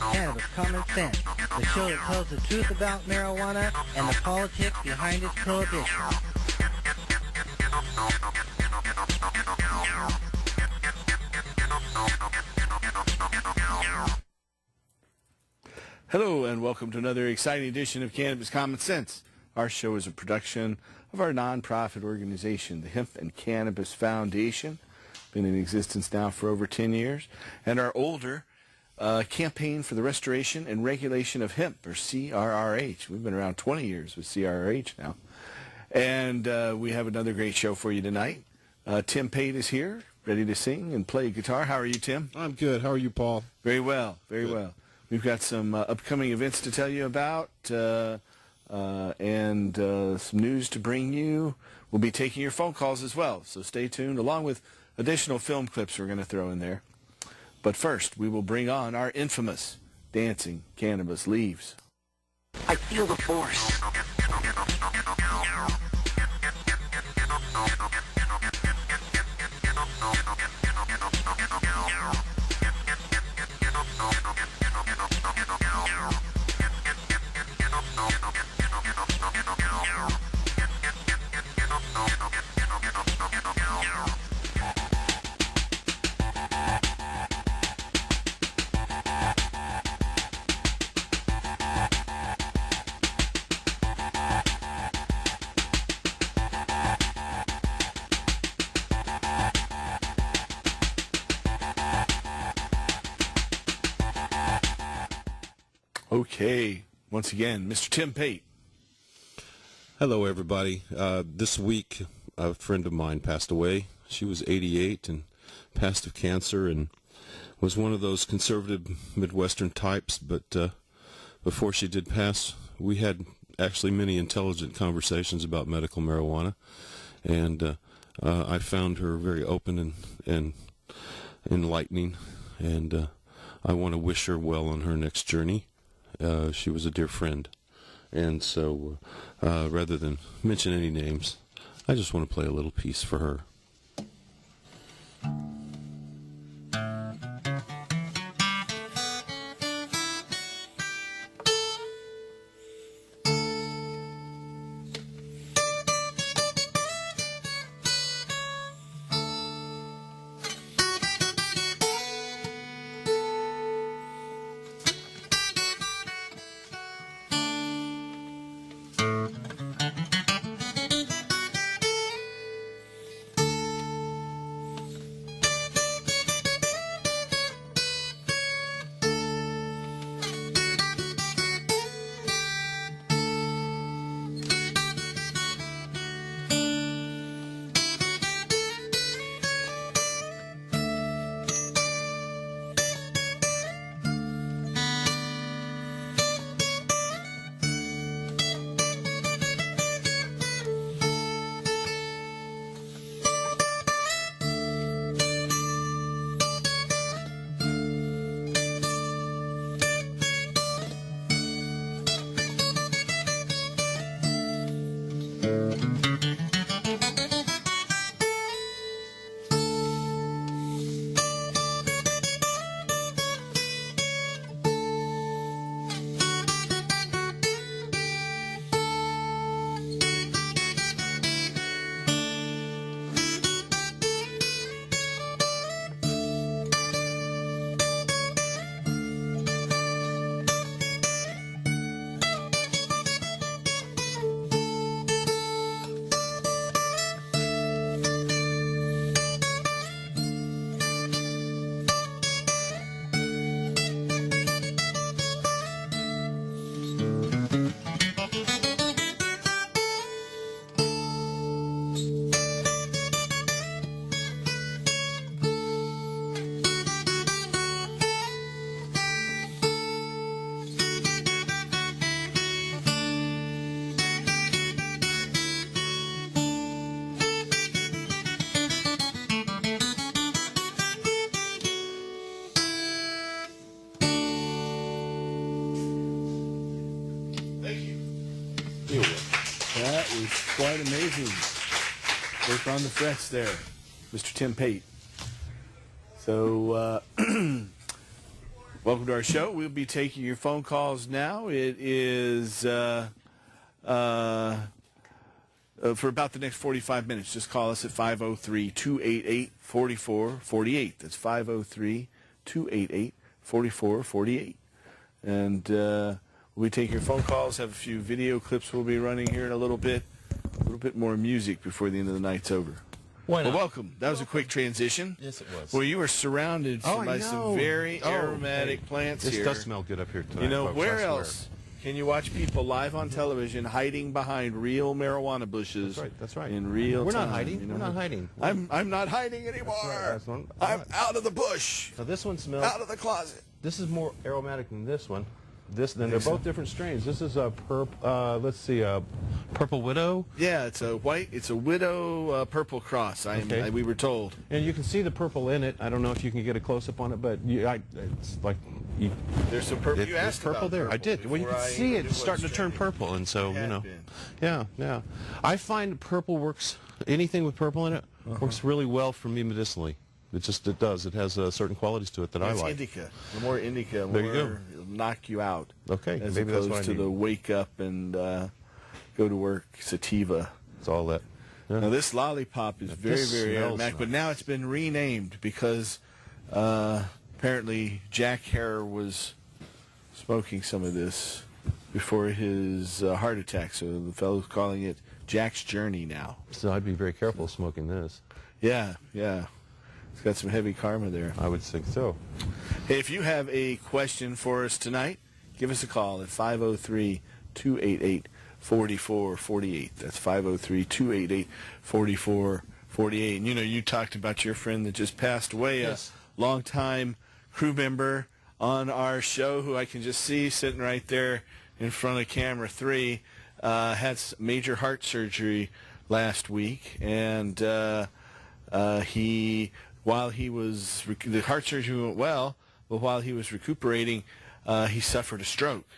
Cannabis Common Sense, the show that tells the truth about marijuana and the politics behind its prohibition. Hello and welcome to another exciting edition of Cannabis Common Sense. Our show is a production of our nonprofit organization, the Hemp and Cannabis Foundation. Been in existence now for over 10 years. And our older campaign for the restoration and regulation of hemp, or CRRH. We've been around 20 years with CRRH now. And we have another great show for you tonight. Tim Pate is here, ready to sing and play guitar. How are you, Tim? I'm good. How are you, Paul? Very well, very well. We've got some upcoming events to tell you about and some news to bring you. We'll be taking your phone calls as well, so stay tuned, along with additional film clips we're going to throw in there. But first, we will bring on our infamous Dancing Cannabis Leaves. I feel the force. Okay, once again, Mr. Tim Pate. Hello, everybody. This week, a friend of mine passed away. She was 88 and passed of cancer and was one of those conservative Midwestern types. But before she did pass, we had actually many intelligent conversations about medical marijuana. And I found her very open and enlightening. And I want to wish her well on her next journey. She was a dear friend, and so rather than mention any names, I just want to play a little piece for her. That was quite amazing. Work on the frets there, Mr. Tim Pate. So Welcome to our show. We'll be taking your phone calls now. It is for about the next 45 minutes. Just call us at 503-288-4448. That's 503-288-4448. And we'll be taking your phone calls, have a few video clips we'll be running here in a little bit more music before the end of the night's over. Why not? Well, welcome. That was a quick transition. Yes, it was. Well, you are surrounded by some very aromatic plants This here. does smell good up here tonight. You know, folks, where I swear. else can you watch people live on television hiding behind real marijuana bushes? That's right. In real We're time. not hiding. You know? We're not hiding. I'm not hiding anymore. That's right. I'm out of the bush. Now this one smells. Out of the closet. This is more aromatic than this one. Then they're both different strains. This is a Purple Widow. Yeah, it's a widow purple cross. We were told. And you can see the purple in it. I don't know if you can get a close-up on it, but it's like... There's some purple. You asked purple about there. purple I did. Well, you can see it starting to turn purple, and so, you know. Yeah. I find purple works, anything with purple in it, works really well for me medicinally. It does. It has certain qualities to it that I like. Indica. The more indica, There you go. it'll knock you out. Okay, As maybe that's opposed what I to need. the wake up and go to work sativa. It's all that. Yeah. Now this lollipop is very, this very smells aromatic, but nice. now it's been renamed because apparently Jack Hare was smoking some of this before his heart attack, so the fellow's calling it Jack's Journey now. So I'd be very careful smoking this. Yeah. It's got some heavy karma there. I would think so. Hey, if you have a question for us tonight, give us a call at 503-288-4448. That's 503-288-4448. And you know, you talked about your friend that just passed away, Yes. a longtime crew member on our show who I can just see sitting right there in front of camera 3, had major heart surgery last week, and the heart surgery went well, but while he was recuperating, he suffered a stroke.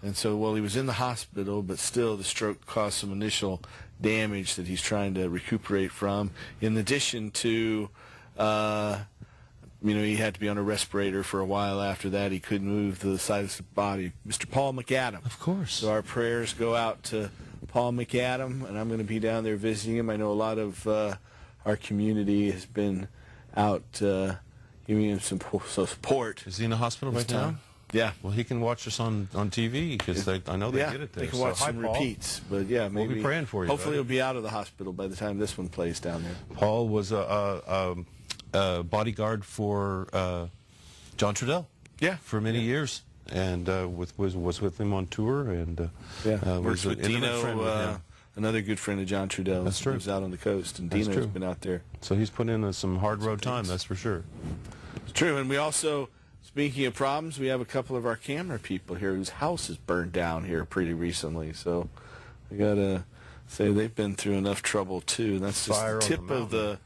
And so while he was in the hospital, but still the stroke caused some initial damage that he's trying to recuperate from. In addition to, he had to be on a respirator for a while after that. He couldn't move the side of his body. Mr. Paul McAdam. Of course. So our prayers go out to Paul McAdam, and I'm going to be down there visiting him. I know a lot of our community has been out giving him some support. Is he in the hospital right now? Yeah. Well, he can watch us on TV because I know they get it there. They can watch so, some hi, Paul. repeats. But yeah, maybe. We'll be praying for you. Hopefully buddy. he'll be out of the hospital by the time this one plays down there. Paul was a bodyguard for John Trudell. Yeah. For many years, and was with him on tour, and Works was an with intimate Dino, friend with him. another good friend of John Trudell. That's true. Lives out on the coast, and That's Dino's true. been out there. So he's put in some hard road time, that's for sure. It's true, and we also, speaking of problems, we have a couple of our camera people here whose house is burned down here pretty recently. So we gotta say they've been through enough trouble too. That's just Fire the on the tip of the,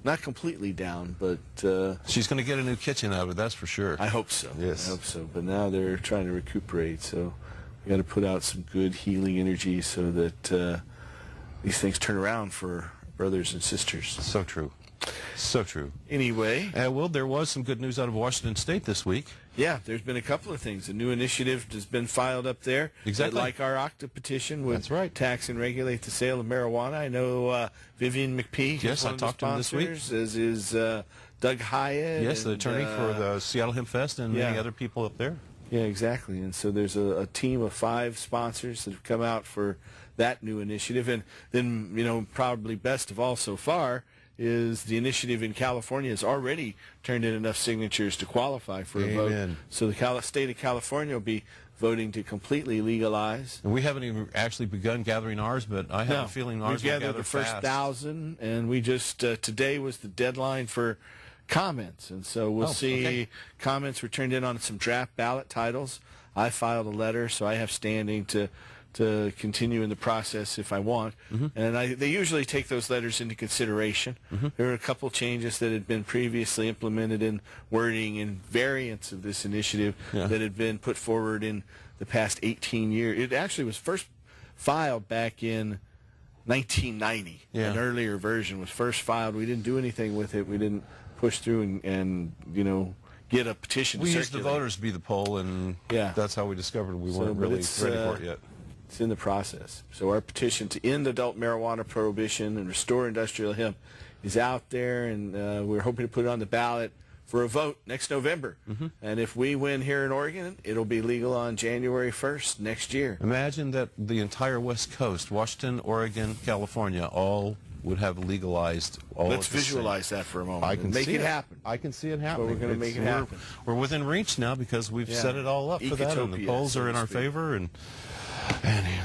not completely down, but She's going to get a new kitchen out of it, that's for sure. I hope so. Yes. I hope so. But now they're trying to recuperate, so we got to put out some good healing energy so that these things turn around for brothers and sisters. So true. So true. Anyway, Well, there was some good news out of Washington State this week. yeah, there's been a couple of things. A new initiative has been filed up there. Exactly. That, like our Octa petition, would That's right. tax and regulate the sale of marijuana. I know Vivian McPeak Yes, is one I of the talked to him this week. sponsors, as is Doug Hyatt. Yes, the and, attorney for the Seattle Hemp Fest and many yeah. other people up there. Yeah, exactly. And so there's a team of 5 sponsors that have come out for that new initiative. And then, probably best of all so far is the initiative in California has already turned in enough signatures to qualify for a vote. Amen. So the state of California will be voting to completely legalize. And we haven't even actually begun gathering ours, but I have a feeling ours We've will gathered gather the first fast. 1,000, and we just today was the deadline for comments, and so we'll see. Okay. Comments were turned in on some draft ballot titles. I filed a letter, so I have standing to continue in the process if I want. And they usually take those letters into consideration. There were a couple changes that had been previously implemented in wording and variants of this initiative that had been put forward in the past 18 years. It actually was first filed back in 1990. Yeah. An earlier version was first filed. We didn't do anything with it. We didn't push through and get get a petition to We circulate. used the voters to be the poll, and Yeah. that's how we discovered we So, weren't but really it's, ready for it yet. It's in the process. So our petition to end adult marijuana prohibition and restore industrial hemp is out there, and we're hoping to put it on the ballot for a vote next November. And if we win here in Oregon, it'll be legal on January 1st next year. Imagine that the entire West Coast, Washington, Oregon, California, all would have legalized all Let's at the same- visualize that for a moment. I can make see it happen. I can see it happening. we're gonna make it happen. We're within reach now because we've Yeah. set it all up for that, and the Ecotopia, polls so are in to our speak. favor, and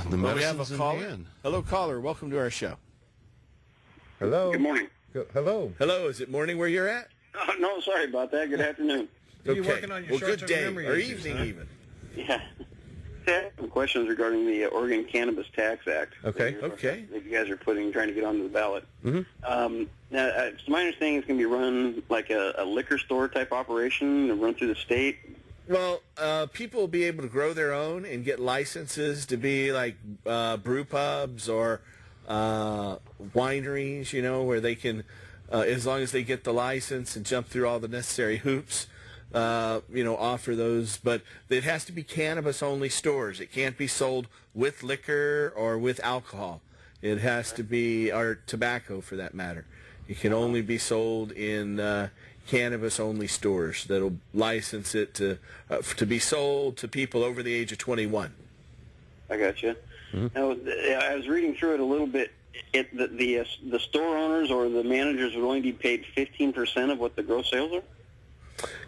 the Well, we have medicine's a in caller. hand. Hello, caller. Welcome to our show. Hello. Good morning. Hello. Hello. Is it morning where you're at? Oh, no, sorry about that. Good afternoon. Okay. working on your well, good short-term day memory or issues, evening huh? even. Yeah. I have some questions regarding the Oregon Cannabis Tax Act. Okay. Okay. That you guys are trying to get onto the ballot. Now, it's my understanding it's going to be run like a liquor store type operation and run through the state. Well, people will be able to grow their own and get licenses to be like brew pubs or wineries, you know, where they can, as long as they get the license and jump through all the necessary hoops, offer those. But it has to be cannabis-only stores. It can't be sold with liquor or with alcohol. It has to be, or tobacco for that matter. It can only be sold in cannabis-only stores that'll license it to be sold to people over the age of 21. I got you. Now, I was reading through it a little bit. The store owners or the managers would only be paid 15% of what the gross sales are?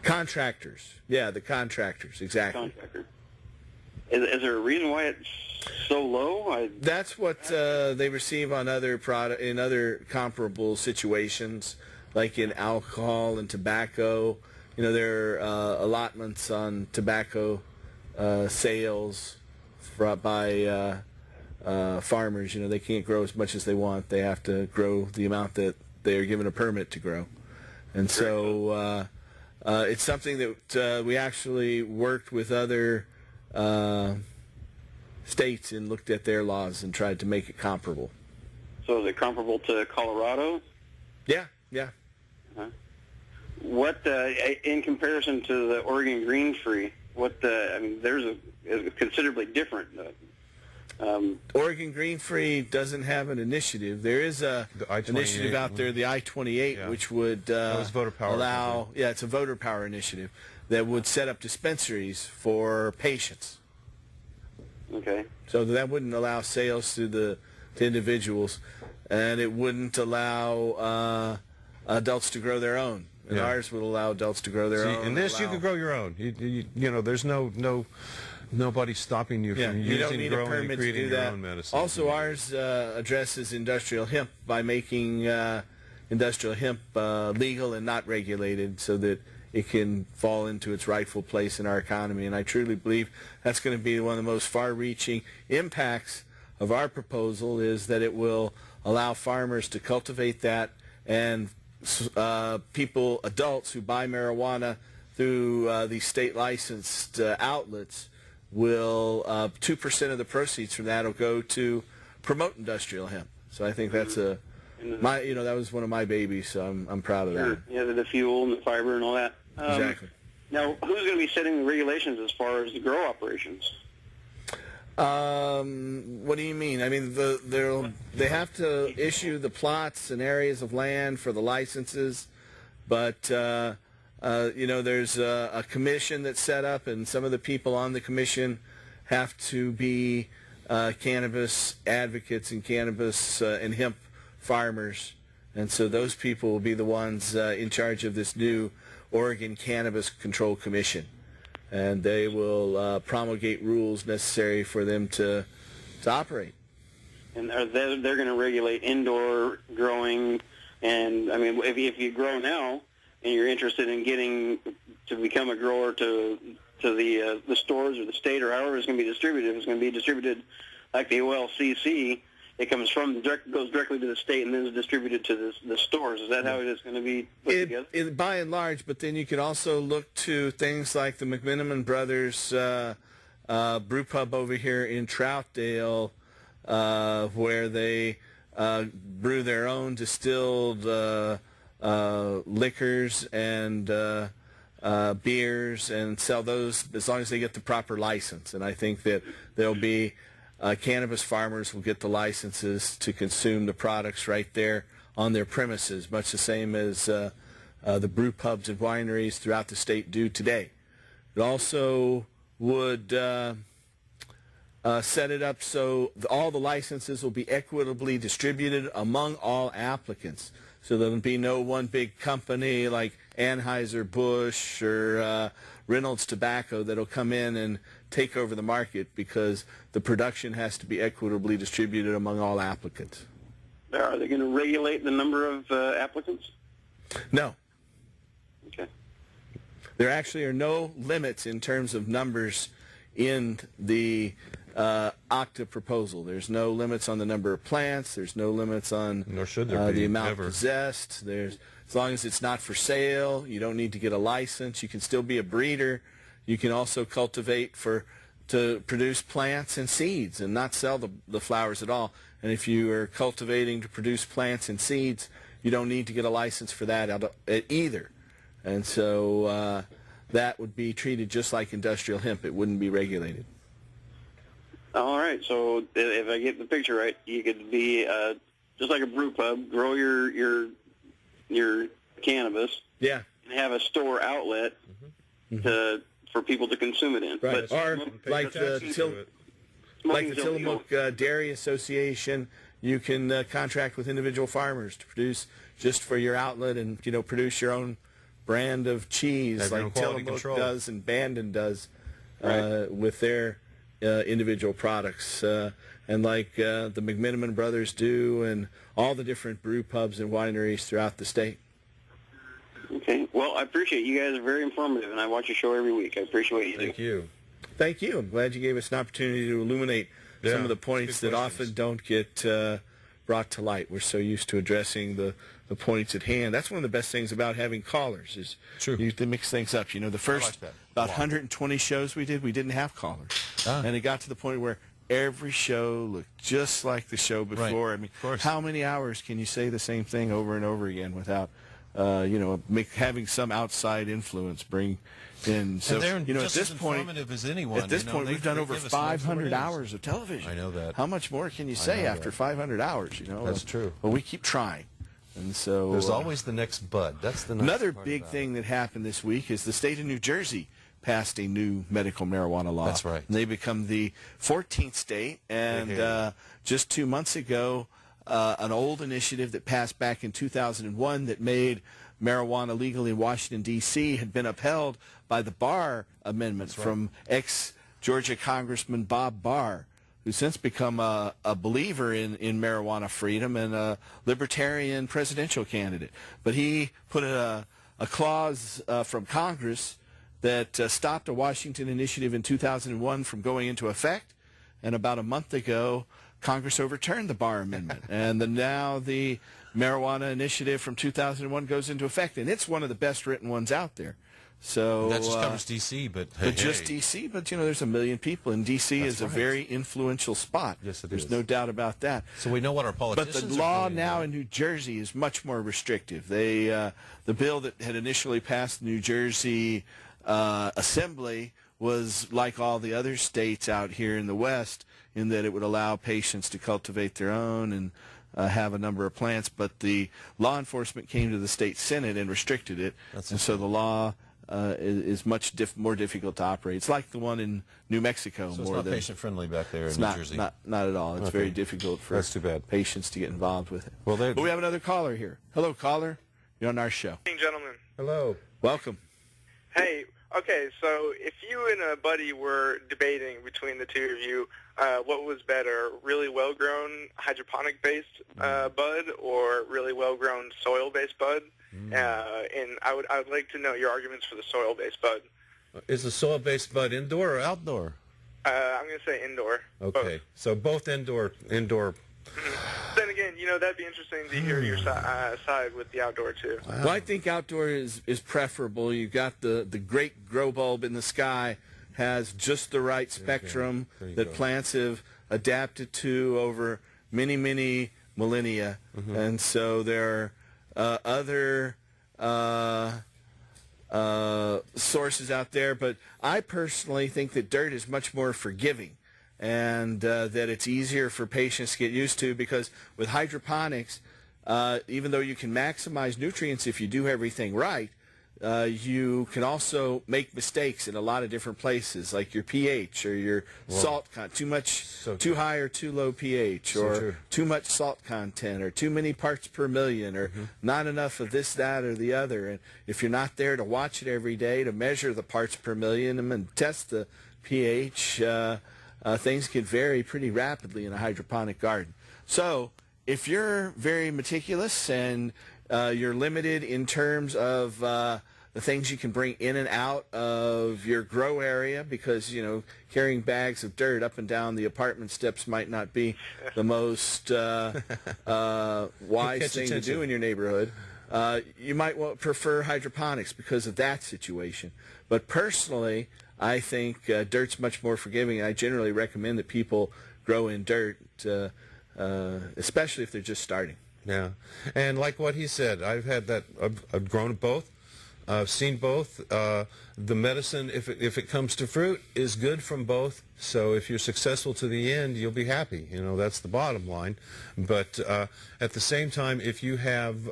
Contractors. Yeah, the contractors, exactly. Contractor. Is there a reason why it's so low? That's what they receive on other in other comparable situations, like in alcohol and tobacco. You know, there are allotments on tobacco sales by farmers. You know, they can't grow as much as they want. They have to grow the amount that they are given a permit to grow. And so it's something that we actually worked with other states and looked at their laws and tried to make it comparable. So is it comparable to Colorado? Yeah. What, in comparison to the Oregon Green Free, there's a considerably different. Oregon Green Free doesn't have an initiative. There is a The I-28 initiative out there, the I-28, Yeah. which would was voter power, allow. Yeah, it's a voter power initiative that would set up dispensaries for patients. Okay. So that wouldn't allow sales to individuals, and it wouldn't allow adults to grow their own. And Yeah. ours would allow adults to grow their own. In this, you allow- could grow your own. You know, there's nobody stopping you Yeah, from you don't using, need a growing, and permit to creating do your that. own medicine. Also, ours addresses industrial hemp by making industrial hemp legal and not regulated, so that it can fall into its rightful place in our economy. And I truly believe that's going to be one of the most far-reaching impacts of our proposal, is that it will allow farmers to cultivate that, and adults who buy marijuana through these state-licensed outlets will 2% of the proceeds from that will go to promote industrial hemp. So I think that's that was one of my babies. So I'm proud of that. Sure. Yeah, the fuel and the fiber and all that. Exactly. Now, who's going to be setting the regulations as far as the grow operations? What do you mean? I mean, they have to issue the plots and areas of land for the licenses, but there's a commission that's set up, and some of the people on the commission have to be cannabis advocates and cannabis and hemp farmers, and so those people will be the ones in charge of this new Oregon Cannabis Control Commission. And they will promulgate rules necessary for them to operate. And they're going to regulate indoor growing. And, I mean, if you grow now and you're interested in getting to become a grower to the stores or the state or however it's going to be distributed, if it's going to be distributed like the OLCC, it goes directly to the state and then is distributed to the stores. Is that how it is going to be put together? By and large, but then you can also look to things like the McMiniman Brothers brew pub over here in Troutdale, where they brew their own distilled liquors and beers and sell those as long as they get the proper license. And I think that there'll be cannabis farmers will get the licenses to consume the products right there on their premises, much the same as the brew pubs and wineries throughout the state do today. It also would set it up so all the licenses will be equitably distributed among all applicants. So there'll be no one big company like Anheuser-Busch or Reynolds Tobacco that'll come in and take over the market, because the production has to be equitably distributed among all applicants. Are they going to regulate the number of applicants? No. Okay. There actually are no limits in terms of numbers in the OCTA proposal. There's no limits on the number of plants. There's no limits on Nor should there be, the amount ever. possessed. As long as it's not for sale, you don't need to get a license. You can still be a breeder. You can also cultivate to produce plants and seeds and not sell the flowers at all. And if you are cultivating to produce plants and seeds, you don't need to get a license for that either. And so that would be treated just like industrial hemp. It wouldn't be regulated. All right. So if I get the picture right, you could be just like a brew pub, grow your cannabis, Yeah. and have a store outlet for people to consume it in. Right. But Or like the Tillamook Dairy Association, you can contract with individual farmers to produce just for your outlet and produce your own brand of cheese, Have your own like quality Tillamook control. does and Bandon does Right. with their individual products, and like the McMiniman brothers do, and all the different brew pubs and wineries throughout the state. Okay. Well, I appreciate you guys are very informative, and I watch your show every week. I appreciate what you do. Thank you. Thank you. I'm glad you gave us an opportunity to illuminate some of the points good that questions. often don't get brought to light. We're so used to addressing the points at hand. That's one of the best things about having callers is True. you can mix things up. The first that. about Wow. 120 shows we didn't have callers. And it got to the point where every show looked just like the show before. Right. I mean, Of course. how many hours can you say the same thing over and over again without having some outside influence bring in? So, And they're at just this as point, informative as anyone. at this point, They we've done over give us lots of 500 ratings. hours of television. I know that. How much more can you say know after that. 500 hours? That's true. Well, we keep trying. And so There's always the next bud. That's the nice another part big about thing that happened this week is the state of New Jersey passed a new medical marijuana law. That's right. And they become the 14th state. And just 2 months ago, an old initiative that passed back in 2001 that made marijuana legal in Washington, D.C. had been upheld by the Barr Amendment from ex-Georgia Congressman Bob Barr, who's since become a believer in marijuana freedom and a libertarian presidential candidate. But he put a clause from Congress that stopped a Washington initiative in 2001 from going into effect. And about a month ago, Congress overturned the Barr Amendment. And now the marijuana initiative from 2001 goes into effect. And it's one of the best written ones out there. So That just covers D.C., but hey, just D.C., but there's 1 million people, and D.C. is a right. very influential spot. Yes, it There's is. no doubt about that. So we know what our But politicians the law are doing now in New Jersey is much more restrictive. The bill that had initially passed the New Jersey Assembly was like all the other states out here in the West in that it would allow patients to cultivate their own and have a number of plants. But the law enforcement came to the state Senate and restricted it. And so the law is much more difficult to operate. It's like the one in New Mexico. So it's more not than patient-friendly back there in it's New not, Jersey. Not at all. It's very difficult for That's too bad. patients to get involved with it. Well, But we have another caller here. Hello, caller. You're on our show. Gentlemen. Hello. Welcome. Hey, okay, so if you and a buddy were debating between the two of you, what was better, really well-grown hydroponic-based bud or really well-grown soil-based bud? And I would like to know your arguments for the soil-based bud. Is the soil-based bud indoor or outdoor? I'm going to say indoor. Okay, so both indoor. Then again, that'd be interesting to hear your side with the outdoor, too. Well, I think outdoor is preferable. You've got the great grow bulb in the sky, has just the right spectrum There you that go. plants have adapted to over many, many millennia. And so there are other sources out there, but I personally think that dirt is much more forgiving, and that it's easier for patients to get used to, because with hydroponics, even though you can maximize nutrients if you do everything right, you can also make mistakes in a lot of different places, like your pH or your salt content, too high or too low pH, or too much salt content, or too many parts per million, or not enough of this, that, or the other. And if you're not there to watch it every day, to measure the parts per million and test the pH, things can vary pretty rapidly in a hydroponic garden. So if you're very meticulous and you're limited in terms of the things you can bring in and out of your grow area, because, you know, carrying bags of dirt up and down the apartment steps might not be the most wise thing to do in your neighborhood. You might prefer hydroponics because of that situation. But personally, I think dirt's much more forgiving. I generally recommend that people grow in dirt, especially if they're just starting. Yeah, and like what he said, I've grown both. I've seen both. The medicine, if it comes to fruit, is good from both. So if you're successful to the end, you'll be happy. You know, that's the bottom line. But at the same time, if you have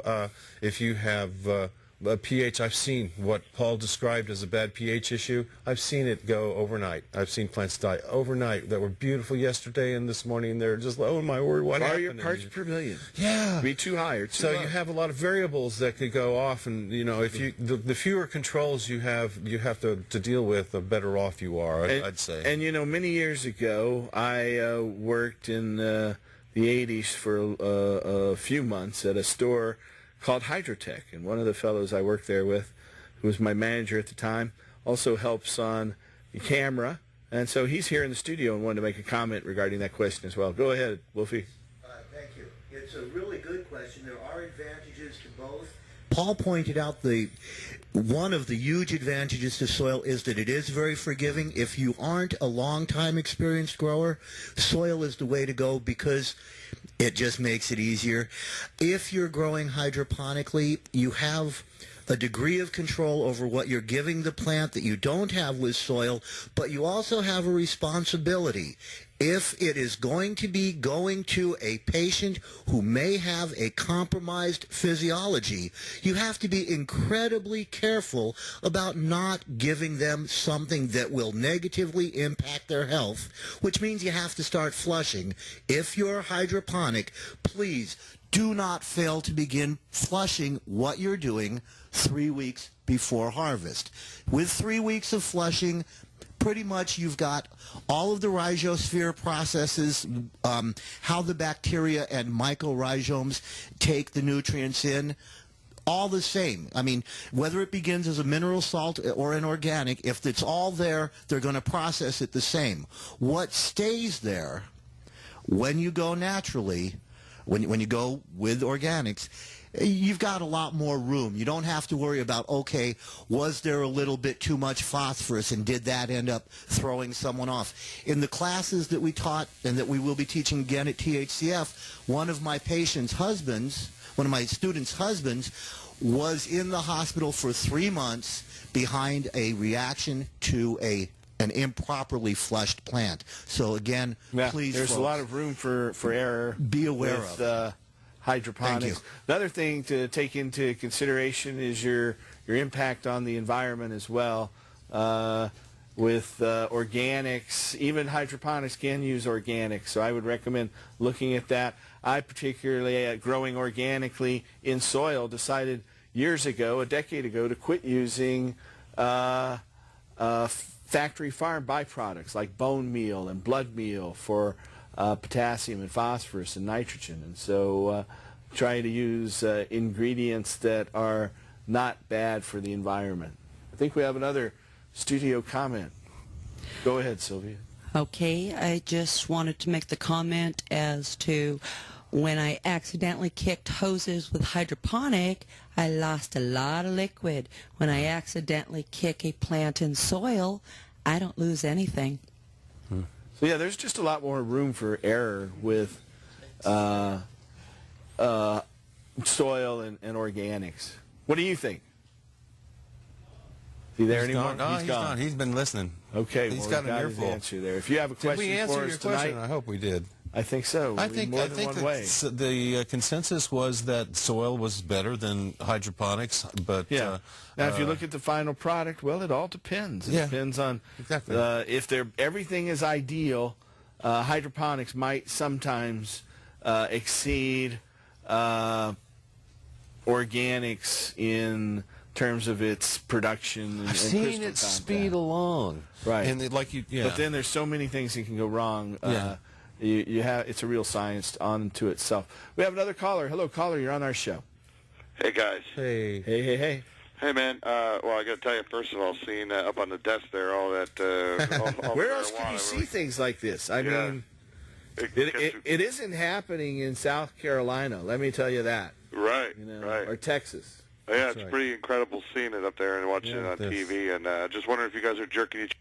a pH, I've seen what Paul described as a bad pH issue. I've seen it go overnight. I've seen plants die overnight that were beautiful yesterday and this morning. They're just, oh my word, what happened? Your parts per million. Yeah. Be too high or too low. low. You have a lot of variables that could go off, and you know, if you the fewer controls you have to deal with, the better off you are. I'd say. And you know, many years ago, I worked in the 80s for a few months at a store called Hydrotech, and one of the fellows I worked there with, who was my manager at the time, also helps on the camera, and so he's here in the studio and wanted to make a comment regarding that question as well. Go ahead, Wolfie. Thank you. It's a really good question. There are advantages to both. Paul pointed out one of the huge advantages to soil is that it is very forgiving. If you aren't a long-time experienced grower, soil is the way to go because it just makes it easier. If you're growing hydroponically, you have a degree of control over what you're giving the plant that you don't have with soil, but you also have a responsibility. If it is going to be going to a patient who may have a compromised physiology, you have to be incredibly careful about not giving them something that will negatively impact their health, which means you have to start flushing. If you're hydroponic, please do not fail to begin flushing what you're doing 3 weeks before harvest. With 3 weeks of flushing, pretty much you've got all of the rhizosphere processes, how the bacteria and mycorrhizomes take the nutrients in, all the same. I mean, whether it begins as a mineral salt or an organic, if it's all there, they're going to process it the same. What stays there when you go naturally, when you go with organics, you've got a lot more room. You don't have to worry about, okay, was there a little bit too much phosphorus and did that end up throwing someone off? In the classes that we taught and that we will be teaching again at THCF, one of my students' husbands was in the hospital for 3 months behind a reaction to an improperly flushed plant. So again, please, there's folks, a lot of room for error. Be aware of hydroponics. Another thing to take into consideration is your impact on the environment as well. With organics, even hydroponics can use organics, so I would recommend looking at that. I particularly, growing organically in soil, decided years ago, a decade ago, to quit using factory farm byproducts like bone meal and blood meal for potassium and phosphorus and nitrogen, and so trying to use ingredients that are not bad for the environment. I think we have another studio comment. Go ahead, Sylvia. Okay, I just wanted to make the comment as to when I accidentally kicked hoses with hydroponic, I lost a lot of liquid. When I accidentally kick a plant in soil, I don't lose anything. So yeah, there's just a lot more room for error with soil and organics. What do you think? He there He's anymore? gone. No, he's gone. He's been listening. Okay, He's well, got we an got his earful. answer there. If you have a Did question we answer for your us question? tonight, I hope we did. I think so. I think more than one way. the consensus was that soil was better than hydroponics, but Yeah. Now, if you look at the final product, well, it all depends. It Yeah. depends on Exactly. if everything is ideal. Hydroponics might sometimes exceed organics in terms of its production. I've seen it speed along. Right. And yeah. But then there's so many things that can go wrong. Yeah. You have it's a real science unto itself. We have another caller. Hello, caller. You're on our show. Hey, guys. Hey. Hey. Hey, man. Well, I got to tell you, first of all, seeing up on the desk there, all that. All Where the else can marijuana, you see really- things like this? I Yeah. mean, it isn't happening in South Carolina. Let me tell you that. Right. Right. Or Texas. Yeah, it's pretty incredible seeing it up there and watching it on this. TV. And just wondering if you guys are jerking each.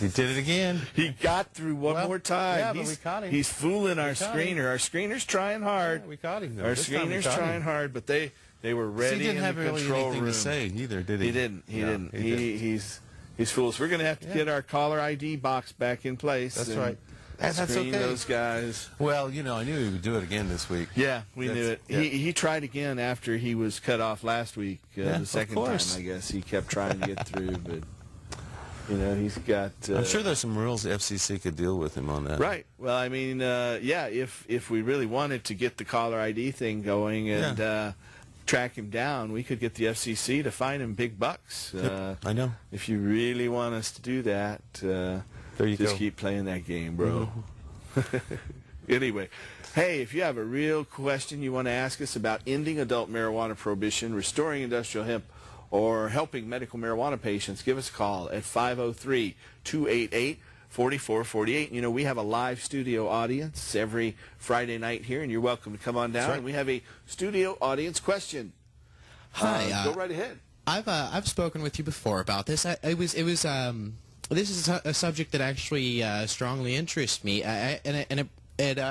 He did it again. He got through one more time. Yeah, but we caught him. He's fooling our caught him. screener. Our screener's trying hard. Yeah, we caught him. Though. Our This time we screener's caught trying him. hard, but they were ready He didn't in have the really control anything room. to say either, did he? He didn't. He No, didn't. he didn't. He's foolish. We're going to have to get our caller ID box back in place. That's and right. That's screen okay. those guys. Well, I knew he would do it again this week. Yeah, we knew it. Yeah. He tried again after he was cut off last week. Yeah, The second of time, course. I guess he kept trying to get through, but he's got. I'm sure there's some rules the FCC could deal with him on that. Right. Well, I mean, yeah. If we really wanted to get the caller ID thing going and track him down, we could get the FCC to fine him big bucks. I know. If you really want us to do that, There you just go. keep playing that game, bro. Anyway, hey, if you have a real question you want to ask us about ending adult marijuana prohibition, restoring industrial hemp, or helping medical marijuana patients, give us a call at 503-288-4448. We have a live studio audience every Friday night here, and you're welcome to come on down. right. And we have a studio audience question. Hi. Go right ahead. I've spoken with you before about this. This is a subject that actually strongly interests me,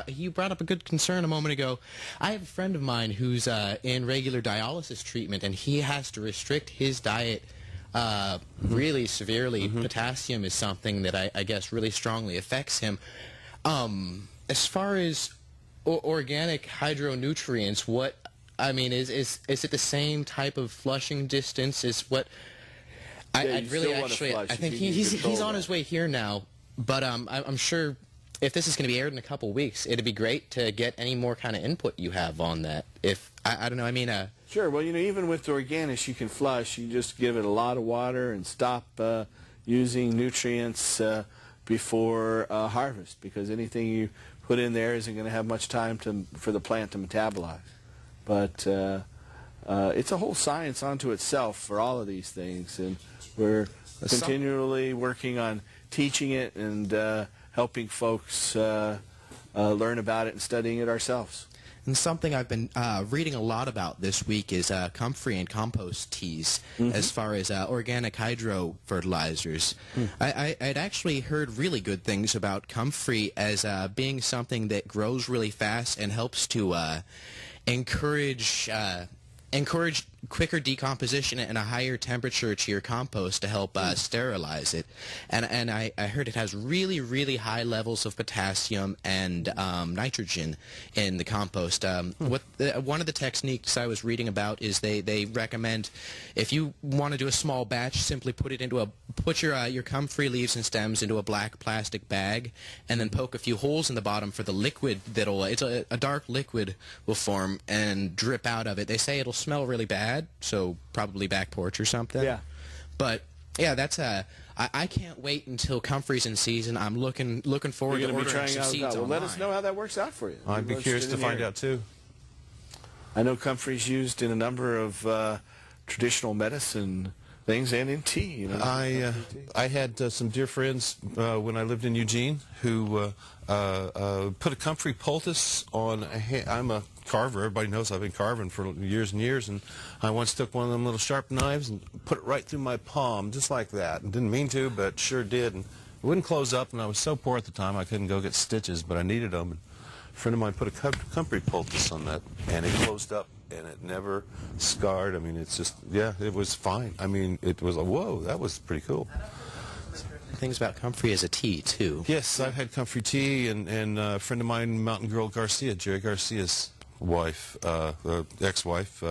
you brought up a good concern a moment ago. I have a friend of mine who's in regular dialysis treatment, and he has to restrict his diet really severely. Potassium is something that I guess really strongly affects him. As far as organic hydronutrients, is it the same type of flushing distance as what? I'd really actually. I think he's on his way here now, but I'm sure if this is going to be aired in a couple weeks, it'd be great to get any more kind of input you have on that. If I don't know, Sure. Well, even with the organics, you can flush. You just give it a lot of water and stop using nutrients before harvest, because anything you put in there isn't going to have much time for the plant to metabolize. But it's a whole science unto itself for all of these things, and we're continually working on teaching it and helping folks learn about it and studying it ourselves. And something I've been reading a lot about this week is comfrey and compost teas, as far as organic hydro fertilizers. I'd actually heard really good things about comfrey as being something that grows really fast and helps to encourage quicker decomposition and a higher temperature to your compost to help sterilize it. And I heard it has really, really high levels of potassium and nitrogen in the compost. One of the techniques I was reading about is they recommend, if you want to do a small batch, simply put your comfrey leaves and stems into a black plastic bag, and then poke a few holes in the bottom for the liquid it's a dark liquid will form and drip out of it. They say it'll smell really bad, so probably back porch or something. Yeah. But yeah, that's I can't wait until comfrey's in season. I'm looking forward to ordering some seeds Well, online. let us know how that works out for you. I'd be curious to find out too. I know comfrey's used in a number of traditional medicine things and in tea. I had some dear friends when I lived in Eugene who put a comfrey poultice on I'm a carver. Everybody knows I've been carving for years and years, and I once took one of them little sharp knives and put it right through my palm, just like that. And didn't mean to, but sure did. And it wouldn't close up, and I was so poor at the time I couldn't go get stitches, but I needed them. And a friend of mine put a comfrey poultice on that, and it closed up and it never scarred. I mean, it's just, yeah, it was fine. I mean, it was like, whoa, that was pretty cool. Things about comfrey as a tea, too. Yes, I've had comfrey tea, and a friend of mine, Mountain Girl Garcia, Jerry Garcia's wife, ex-wife,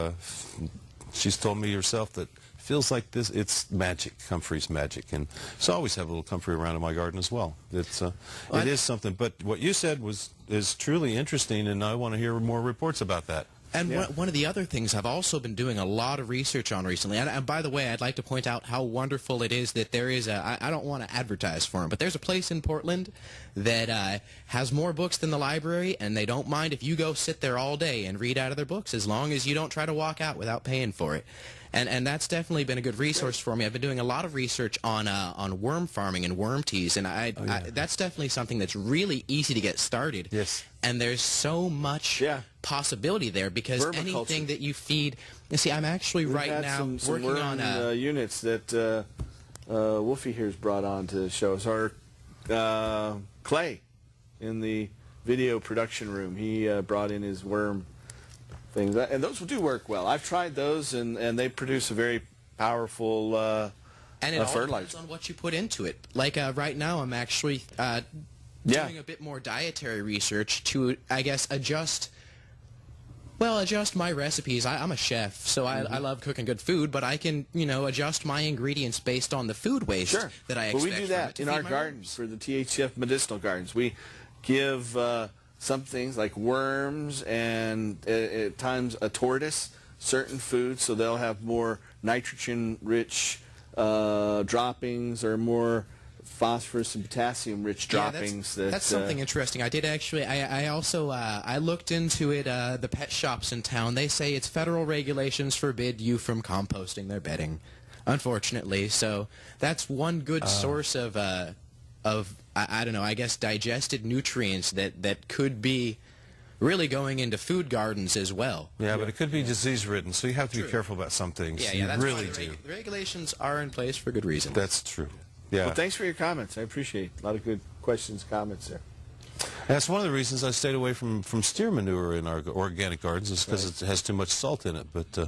she's told me herself that feels like this, it's magic. Comfrey's magic, and so I always have a little comfrey around in my garden as well. It's it is something. But what you said is truly interesting, and I want to hear more reports about that. And one of the other things I've also been doing a lot of research on recently, and by the way, I'd like to point out how wonderful it is that there is I don't want to advertise for them, but there's a place in Portland that has more books than the library, and they don't mind if you go sit there all day and read out of their books as long as you don't try to walk out without paying for it. And that's definitely been a good resource for me. I've been doing a lot of research on worm farming and worm teas, and that's definitely something that's really easy to get started. Yes. And there's so much possibility there because anything that you feed. You see, I'm actually right now some working on units that Wolfie here's brought on to show us. Our Clay in the video production room, he brought in his worm things, and those do work well. I've tried those, and they produce a very powerful and it all fertilizer. depends on what you put into it. Like right now, I'm actually doing a bit more dietary research to, I guess, adjust my recipes. I'm a chef, so I love cooking good food, but I can, adjust my ingredients based on the food waste that I expect. Well, we do that in our gardens for the THF medicinal gardens. We give some things like worms and at times a tortoise certain foods, so they'll have more nitrogen-rich droppings or more phosphorus and potassium-rich droppings. That's something interesting. I did actually. I also I looked into it. The pet shops in town, they say it's federal regulations forbid you from composting their bedding, unfortunately. So that's one good source of I don't know, I guess digested nutrients that could be really going into food gardens as well. Yeah, but it could be disease-ridden, so you have to be careful about some things. Yeah, you that's really why do. The regulations are in place for good reason. That's true. Yeah. Well, thanks for your comments. I appreciate it. A lot of good questions, comments there. That's one of the reasons I stayed away from steer manure in our organic gardens, is because it has too much salt in it. But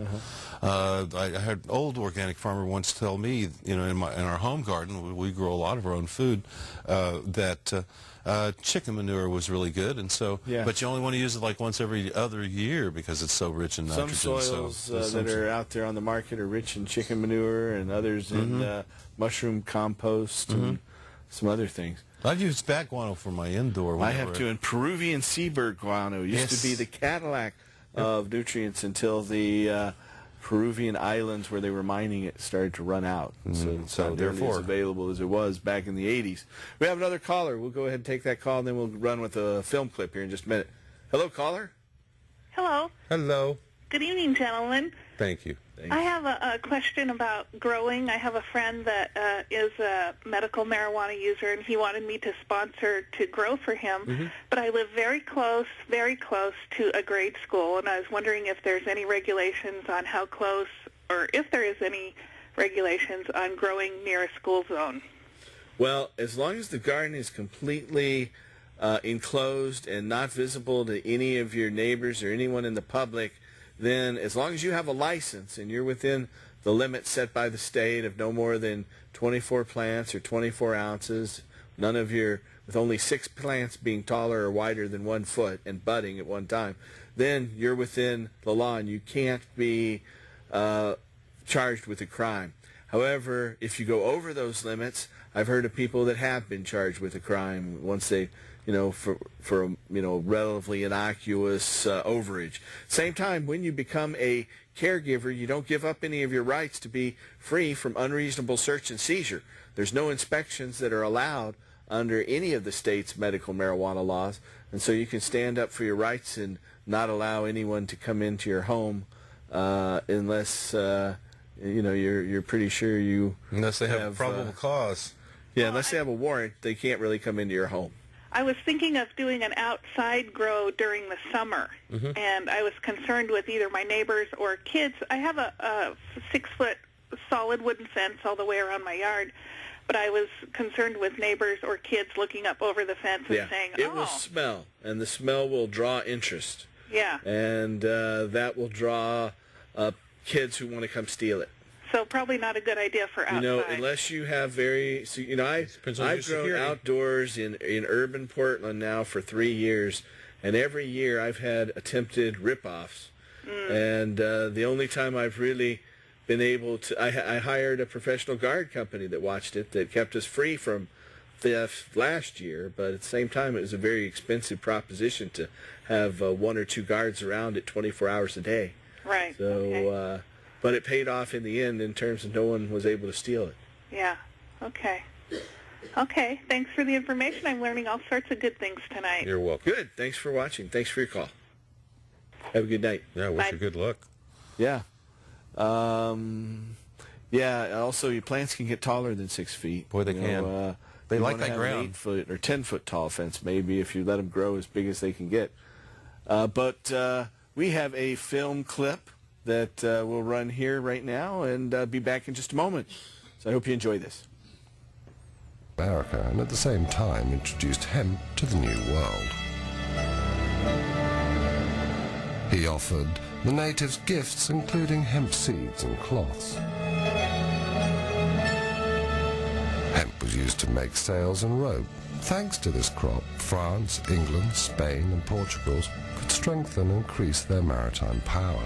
I had an old organic farmer once tell me, in our home garden, we grow a lot of our own food, that chicken manure was really good, and so. Yeah. But you only want to use it like once every other year because it's so rich in nitrogen. Some soils that are out there on the market are rich in chicken manure, and others in mushroom compost and some other things. I've used bat guano for my indoor. I have to, and Peruvian seabird guano used to be the Cadillac of nutrients until the Peruvian islands where they were mining it started to run out. So therefore, as available as it was back in the 80s. We have another caller. We'll go ahead and take that call, and then we'll run with a film clip here in just a minute. Hello, caller. Hello. Hello. Good evening, gentlemen. Thank you. I have a question about growing. I have a friend that is a medical marijuana user, and he wanted me to sponsor to grow for him. But I live very close to a grade school, and I was wondering if there's any regulations on how close, or if there is any regulations on growing near a school zone. Well, as long as the garden is completely enclosed and not visible to any of your neighbors or anyone in the public, then as long as you have a license and you're within the limit set by the state of no more than 24 plants or 24 ounces, with only 6 plants being taller or wider than 1 foot and budding at one time, then you're within the law and you can't be charged with a crime. However, if you go over those limits, I've heard of people that have been charged with a crime once they for relatively innocuous overage. Same time, when you become a caregiver, you don't give up any of your rights to be free from unreasonable search and seizure. There's no inspections that are allowed under any of the state's medical marijuana laws, and so you can stand up for your rights and not allow anyone to come into your home unless you're pretty sure unless they have probable cause. Yeah, unless they have a warrant, they can't really come into your home. I was thinking of doing an outside grow during the summer, and I was concerned with either my neighbors or kids. I have a 6-foot solid wooden fence all the way around my yard, but I was concerned with neighbors or kids looking up over the fence and saying, it will smell, and the smell will draw interest. Yeah. And that will draw kids who want to come steal it. So probably not a good idea for outside. You know, unless you have very, so, you know, I've grown outdoors in urban Portland now for 3 years, and every year I've had attempted rip-offs. And the only time I've really been able to, I hired a professional guard company that watched it, that kept us free from theft last year, but at the same time it was a very expensive proposition to have 1 or 2 guards around it 24 hours a day. Right. So, okay. But it paid off in the end in terms of no one was able to steal it. Yeah. Okay. Okay. Thanks for the information. I'm learning all sorts of good things tonight. You're welcome. Good. Thanks for watching. Thanks for your call. Have a good night. Yeah, wish you good luck. Yeah. Yeah, also your plants can get taller than 6 feet. Boy, they can. They like that ground. An 8-foot or 10-foot tall fence, maybe, if you let them grow as big as they can get. But we have a film clip that we'll run here right now and be back in just a moment. So I hope you enjoy this. America, and at the same time introduced hemp to the New World. He offered the natives gifts including hemp seeds and cloths. Hemp was used to make sails and rope. Thanks to this crop, France, England, Spain and Portugal could strengthen and increase their maritime power.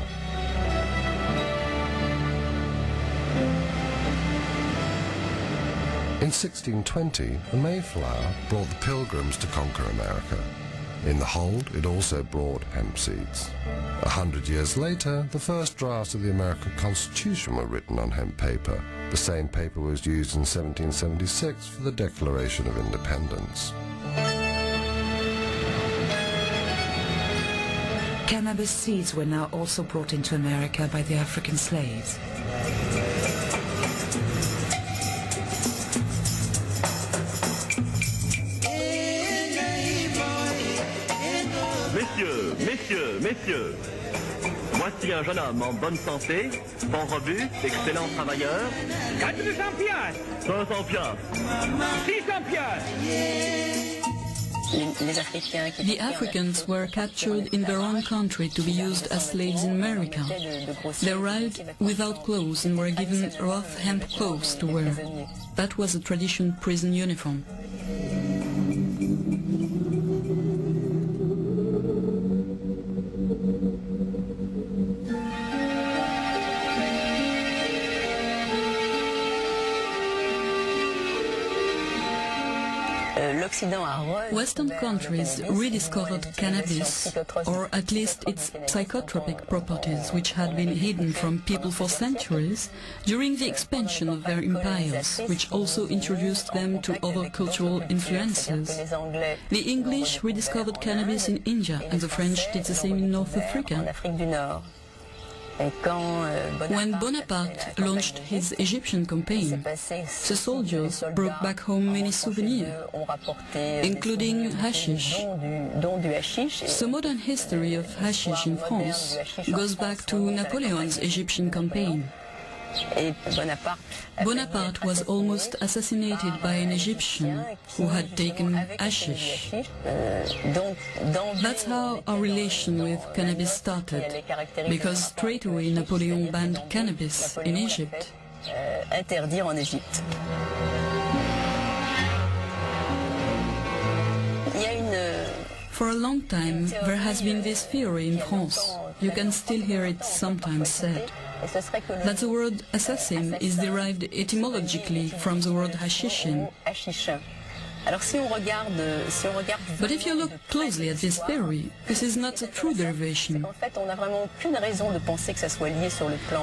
In 1620, the Mayflower brought the Pilgrims to conquer America. In the hold, it also brought hemp seeds. 100 years later, the first drafts of the American Constitution were written on hemp paper. The same paper was used in 1776 for the Declaration of Independence. Cannabis seeds were now also brought into America by the African slaves. Messieurs, voici un jeune homme en bonne santé, bon robuste, excellent travailleur. 400 piastres. 500 piastres. 600 piastres. The Africans were captured in their own country to be used as slaves in America. They arrived without clothes and were given rough hemp clothes to wear. That was a traditional prison uniform. Western countries rediscovered cannabis, or at least its psychotropic properties, which had been hidden from people for centuries, during the expansion of their empires, which also introduced them to other cultural influences. The English rediscovered cannabis in India, and the French did the same in North Africa. When Bonaparte launched his Egyptian campaign, the soldiers brought back home many souvenirs, including hashish. The modern history of hashish in France goes back to Napoleon's Egyptian campaign. Bonaparte was almost assassinated by an Egyptian who had taken hashish. That's how our relation with cannabis started, because straight away Napoleon banned cannabis in Egypt. For a long time, there has been this theory in France, you can still hear it sometimes said, that the word assassin is derived etymologically from the word hashishin. But if you look closely at this theory, this is not a true derivation.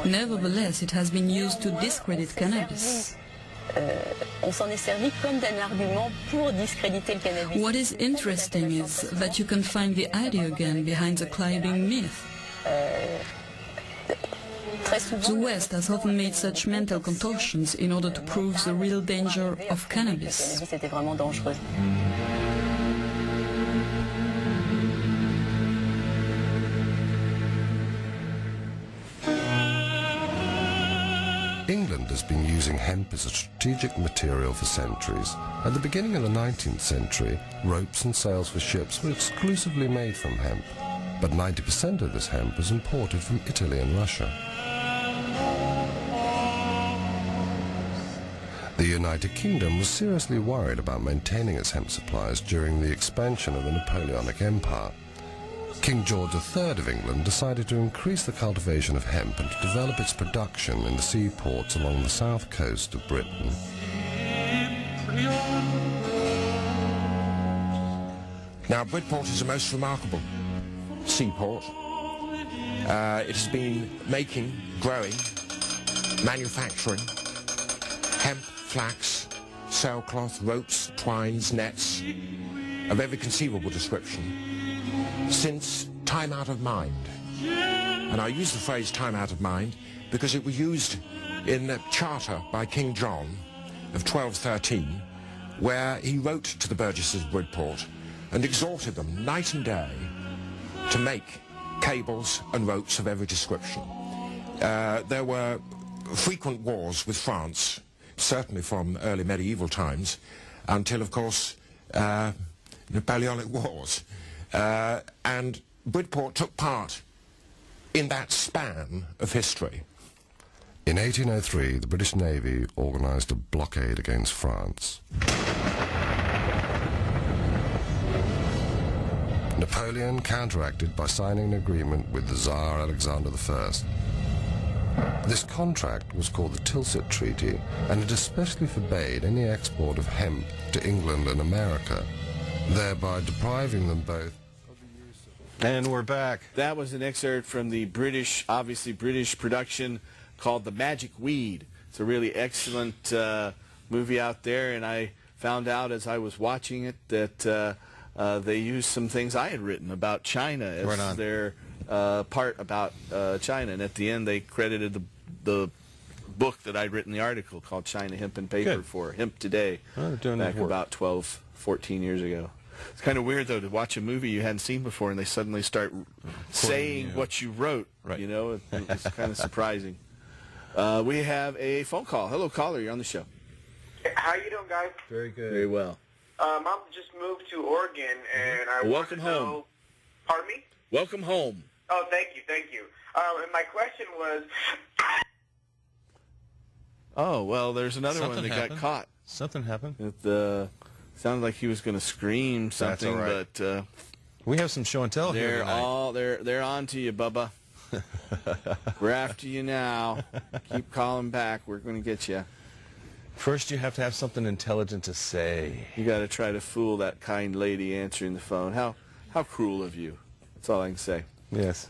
Nevertheless, it has been used to discredit cannabis. What is interesting is that you can find the idea again behind the clouding myth. The West has often made such mental contortions in order to prove the real danger of cannabis. England has been using hemp as a strategic material for centuries. At the beginning of the 19th century, ropes and sails for ships were exclusively made from hemp. but 90% of this hemp was imported from Italy and Russia. The United Kingdom was seriously worried about maintaining its hemp supplies during the expansion of the Napoleonic Empire. King George III of England decided to increase the cultivation of hemp and to develop its production in the seaports along the south coast of Britain. Now, Bridport is a most remarkable seaport. It has been making, growing, manufacturing hemp, flax, sailcloth, ropes, twines, nets of every conceivable description since time out of mind. And I use the phrase time out of mind because it was used in a charter by King John of 1213, where he wrote to the burgesses of Bridport and exhorted them night and day to make cables and ropes of every description. There were frequent wars with France, certainly from early medieval times, until, of course, Napoleonic Wars. And Bridport took part in that span of history. In 1803, the British Navy organised a blockade against France. Napoleon counteracted by signing an agreement with the Tsar Alexander I. This contract was called the Tilsit Treaty, and it especially forbade any export of hemp to England and America, thereby depriving them both. And we're back. That was an excerpt from the obviously British production called The Magic Weed. It's a really excellent movie out there, and I found out as I was watching it that they used some things I had written about China as their part about China, and at the end they credited the book that I'd written the article called China Hemp and Paper for Hemp Today back about 12, 14 years ago. It's kind of weird, though, to watch a movie you hadn't seen before and they suddenly start saying what you wrote. Right. You know, it's kind of surprising. We have a phone call. Hello, caller. You're on the show. How you doing, guys? Very good. Very well. I'm just moved to Oregon, and I want to know... Pardon me? Welcome home. Oh, thank you. And my question was... Oh, well, there's another one that got caught. Something happened. It sounded like he was going to scream something, but... we have some show and tell here tonight. They're on to you, Bubba. We're after you now. Keep calling back. We're going to get you. First, you have to have something intelligent to say. You got to try to fool that kind lady answering the phone. How cruel of you. That's all I can say. Yes.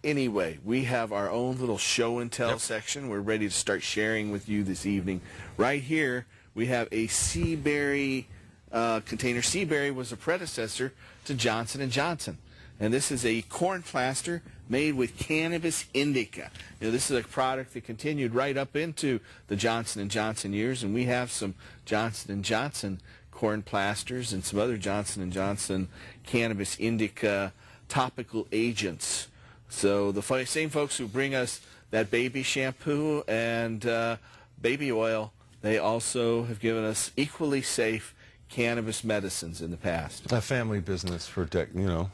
Anyway, we have our own little show and tell section. We're ready to start sharing with you this evening. Right here, we have a Seaberry container. Seaberry was a predecessor to Johnson & Johnson. And this is a corn plaster made with Cannabis indica. You know, this is a product that continued right up into the Johnson & Johnson years, and we have some Johnson & Johnson corn plasters and some other Johnson & Johnson Cannabis indica topical agents. So the same folks who bring us that baby shampoo and baby oil, they also have given us equally safe cannabis medicines in the past. A family business for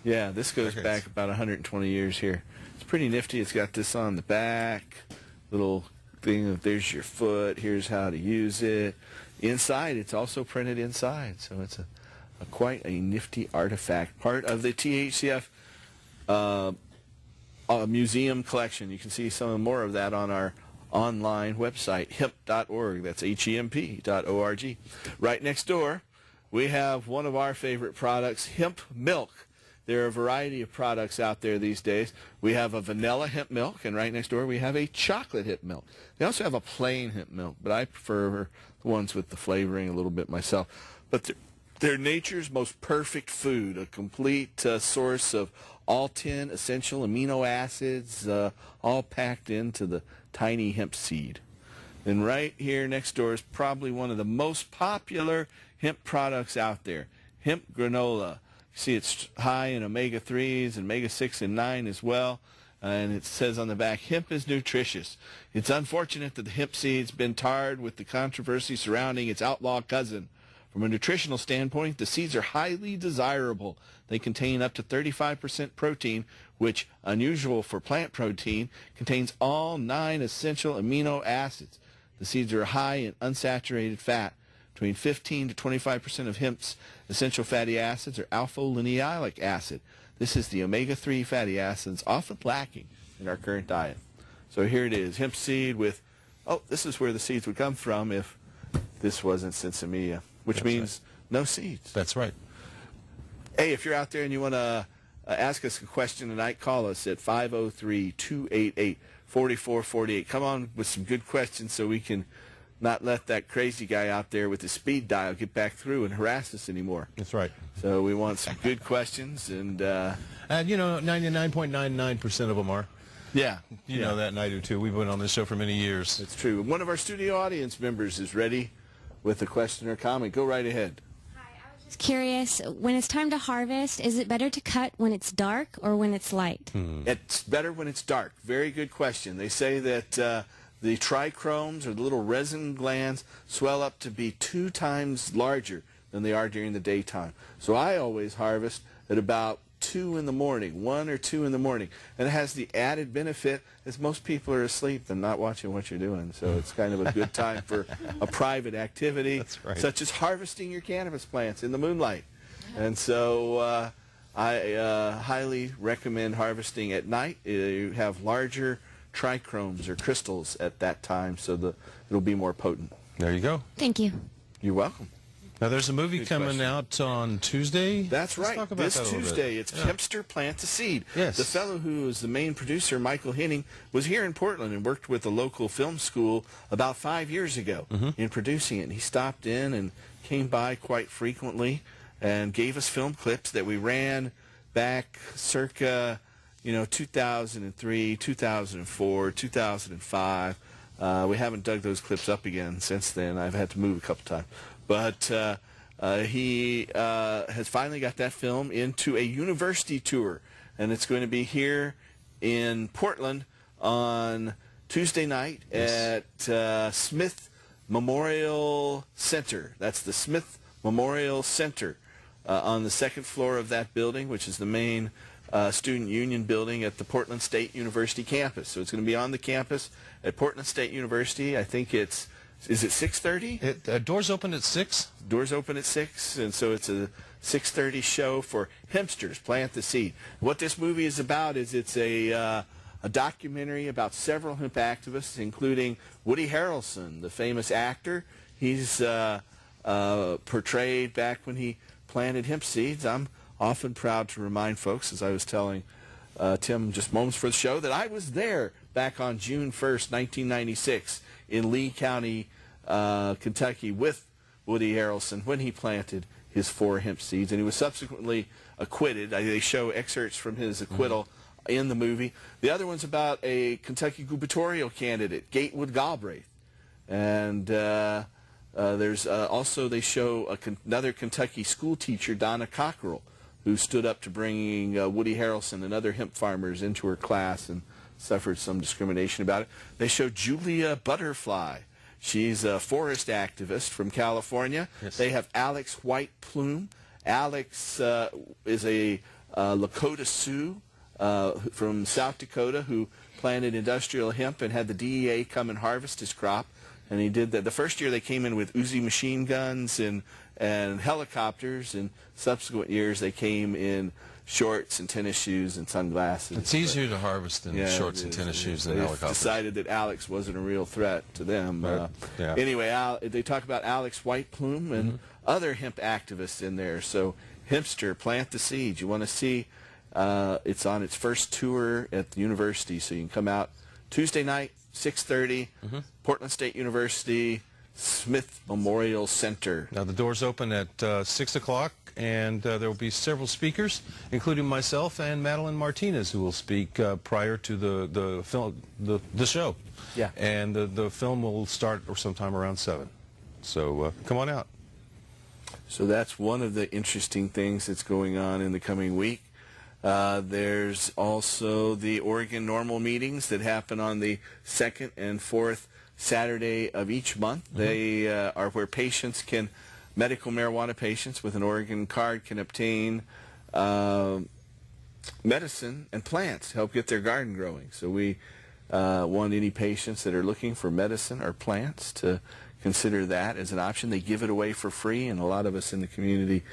Yeah, this goes back about 120 years here. It's pretty nifty. It's got this on the back, little thing of there's your foot, here's how to use it. Inside, it's also printed inside, so it's quite a nifty artifact. Part of the THCF museum collection. You can see some more of that on our online website, hemp.org. That's hemp.org. Right next door, we have one of our favorite products, hemp milk. There are a variety of products out there these days. We have a vanilla hemp milk, and right next door we have a chocolate hemp milk. They also have a plain hemp milk, but I prefer the ones with the flavoring a little bit myself. But they're nature's most perfect food, a complete source of all 10 essential amino acids, all packed into the tiny hemp seed. And right here next door is probably one of the most popular hemp products out there, hemp granola. You see it's high in omega-3s and omega-6 and 9 as well. And it says on the back, hemp is nutritious. It's unfortunate that the hemp seed's been tarred with the controversy surrounding its outlaw cousin. From a nutritional standpoint, the seeds are highly desirable. They contain up to 35% protein, which, unusual for plant protein, contains all 9 essential amino acids. The seeds are high in unsaturated fat. Between 15 to 25% of hemp's essential fatty acids are alpha-linoleic acid. This is the omega-3 fatty acids often lacking in our current diet. So here it is, hemp seed with, this is where the seeds would come from if this wasn't sinsemilla, which means no seeds. That's right. Hey, if you're out there and you want to ask us a question tonight, call us at 503-288-4448. Come on with some good questions so we can not let that crazy guy out there with the speed dial get back through and harass us anymore. That's right. So we want some good questions. And 99.99% of them are. Yeah. You know that, and I do too. We've been on this show for many years. It's true. One of our studio audience members is ready with a question or comment. Go right ahead. Just curious, when it's time to harvest, is it better to cut when it's dark or when it's light? It's better when it's dark. Very good question. They say that the trichromes, or the little resin glands, swell up to be 2 times larger than they are during the daytime. So I always harvest at about 2 in the morning, 1 or 2 in the morning. And it has the added benefit as most people are asleep and not watching what you're doing. So it's kind of a good time for a private activity, such as harvesting your cannabis plants in the moonlight. And so I highly recommend harvesting at night. You have larger trichromes or crystals at that time, so it'll be more potent. There you go. Thank you. You're welcome. Now, there's a movie coming out on Tuesday. That's right. Talk about this that Tuesday, it's Hempster Plant a Seed. Yes. The fellow who is the main producer, Michael Henning, was here in Portland and worked with a local film school about 5 years ago in producing it. And he stopped in and came by quite frequently and gave us film clips that we ran back circa 2003, 2004, 2005. We haven't dug those clips up again since then. I've had to move a couple times. But he has finally got that film into a university tour, and it's going to be here in Portland on Tuesday night at Smith Memorial Center. That's the Smith Memorial Center on the 2nd floor of that building, which is the main student union building at the Portland State University campus. So it's going to be on the campus at Portland State University. I think is it 6:30? Doors open at 6. Doors open at 6, and so it's a 6:30 show for Hempsters Plant the Seed. What this movie is about is it's a documentary about several hemp activists, including Woody Harrelson, the famous actor. He's portrayed back when he planted hemp seeds. I'm often proud to remind folks, as I was telling Tim just moments for the show, that I was there back on June 1st, 1996 in Lee County, Kentucky, with Woody Harrelson when he planted his 4 hemp seeds, and he was subsequently acquitted. They show excerpts from his acquittal in the movie. The other one's about a Kentucky gubernatorial candidate, Gatewood Galbraith, and there's also they show another Kentucky school teacher, Donna Cockrell, who stood up to bringing Woody Harrelson and other hemp farmers into her class and suffered some discrimination about it. They show Julia Butterfly. She's a forest activist from California. Yes. They have Alex White Plume. Alex is a Lakota Sioux from South Dakota who planted industrial hemp and had the DEA come and harvest his crop. And he did that. The first year they came in with Uzi machine guns and helicopters, and subsequent years they came in shorts and tennis shoes and sunglasses. It's easier to harvest in shorts and tennis shoes than helicopters. Decided that Alex wasn't a real threat to them. Anyway, they talk about Alex White Plume and other hemp activists in there. So Hempster, Plant the Seed. You want to see, it's on its first tour at the university, so you can come out Tuesday night, 6:30, Portland State University, Smith Memorial Center. Now the doors open at 6 o'clock, and there will be several speakers, including myself and Madeline Martinez, who will speak prior to the show. Yeah. And the film will start sometime around 7. So come on out. So that's one of the interesting things that's going on in the coming week. There's also the Oregon Normal meetings that happen on the 2nd and 4th Saturday of each month. They are where patients can medical marijuana patients with an Oregon card can obtain medicine and plants to help get their garden growing. So we want any patients that are looking for medicine or plants to consider that as an option. They give it away for free, and a lot of us in the community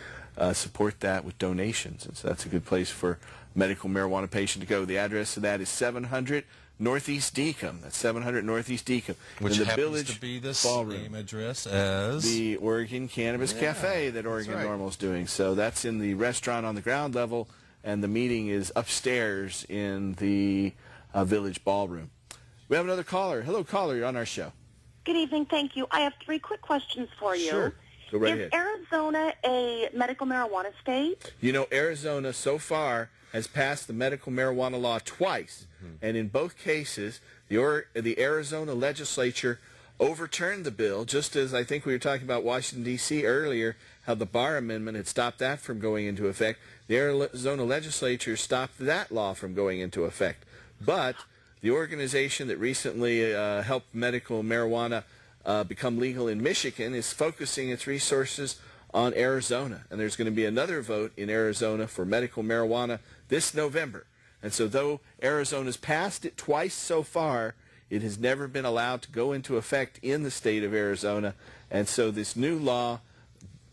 support that with donations. And so that's a good place for a medical marijuana patient to go. The address of that is 700 Northeast Deacon. That's 700 Northeast Deacon. Which in the happens Village to be the Ballroom. same address as The Oregon Cannabis Cafe that Oregon Normal is doing. So that's in the restaurant on the ground level, and the meeting is upstairs in the Village Ballroom. We have another caller. Hello, caller. You're on our show. Good evening. Thank you. I have 3 quick questions for you. Sure. Go right Is ahead. Arizona a medical marijuana state? You know, Arizona so far has passed the medical marijuana law twice, and in both cases, the Arizona legislature overturned the bill, just as I think we were talking about Washington, D.C. earlier, how the Barr Amendment had stopped that from going into effect. The Arizona legislature stopped that law from going into effect. But the organization that recently helped medical marijuana become legal in Michigan is focusing its resources on Arizona. And there's going to be another vote in Arizona for medical marijuana this November. And so though Arizona's passed it twice so far, it has never been allowed to go into effect in the state of Arizona. And so this new law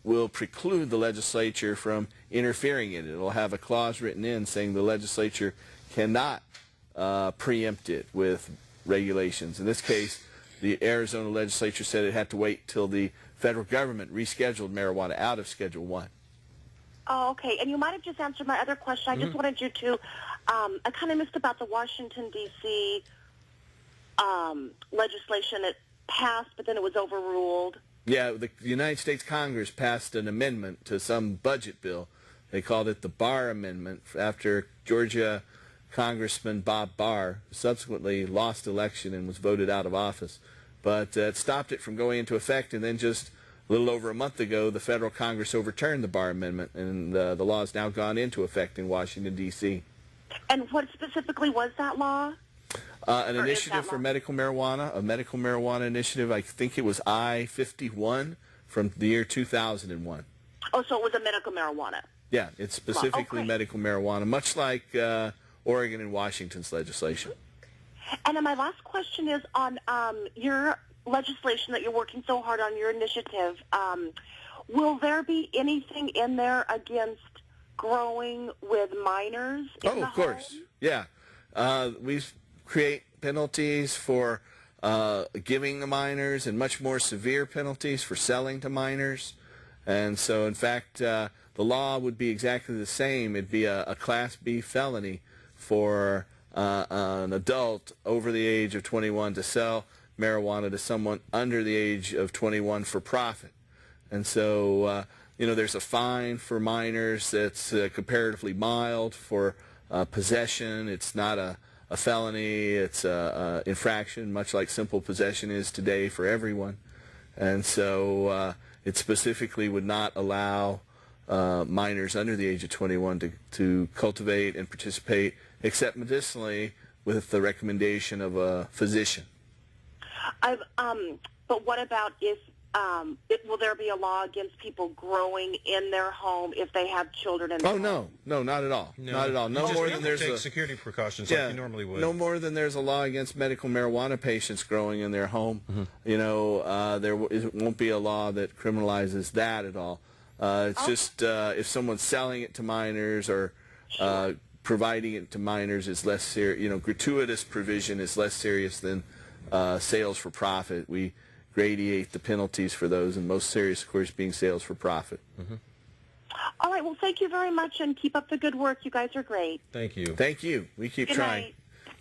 will preclude the legislature from interfering in it. It will have a clause written in saying the legislature cannot preempt it with regulations. In this case, the Arizona legislature said it had to wait till the federal government rescheduled marijuana out of Schedule 1. Oh, okay. And you might have just answered my other question. I just wanted you to, I kind of missed about the Washington, D.C. Legislation. It passed, but then it was overruled. Yeah, the United States Congress passed an amendment to some budget bill. They called it the Barr Amendment after Georgia Congressman Bob Barr subsequently lost election and was voted out of office. But it stopped it from going into effect, and then just a little over a month ago, the federal Congress overturned the Barr Amendment, and the law has now gone into effect in Washington, D.C. And what specifically was that law? An initiative for medical marijuana, a medical marijuana initiative. I think it was I-51 from the year 2001. Oh, so it was a medical marijuana. Yeah, it's specifically medical marijuana, much like Oregon and Washington's legislation. And then my last question is on your legislation that you're working so hard on, your initiative. Will there be anything in there against growing with minors in the of course. home? Yeah. We create penalties for giving to minors and much more severe penalties for selling to minors. And so, in fact, the law would be exactly the same. It'd be a Class B felony for an adult over the age of 21 to sell marijuana to someone under the age of 21 for profit. And so, there's a fine for minors that's comparatively mild for possession. It's not a felony. It's an infraction, much like simple possession is today for everyone. And so it specifically would not allow minors under the age of 21 to cultivate and participate, except medicinally, with the recommendation of a physician. But what about if will there be a law against people growing in their home if they have children in their home? No, not at all. Not at all. No more than there's take security precautions like you normally would. No more than there's a law against medical marijuana patients growing in their home. There won't be a law that criminalizes that at all. It's just if someone's selling it to minors or providing it to minors is less serious. Gratuitous provision is less serious than sales for profit. We gradiate the penalties for those, and most serious, of course, being sales for profit. All right. Well, thank you very much, and keep up the good work. You guys are great. Thank you. Thank you. We keep Good trying.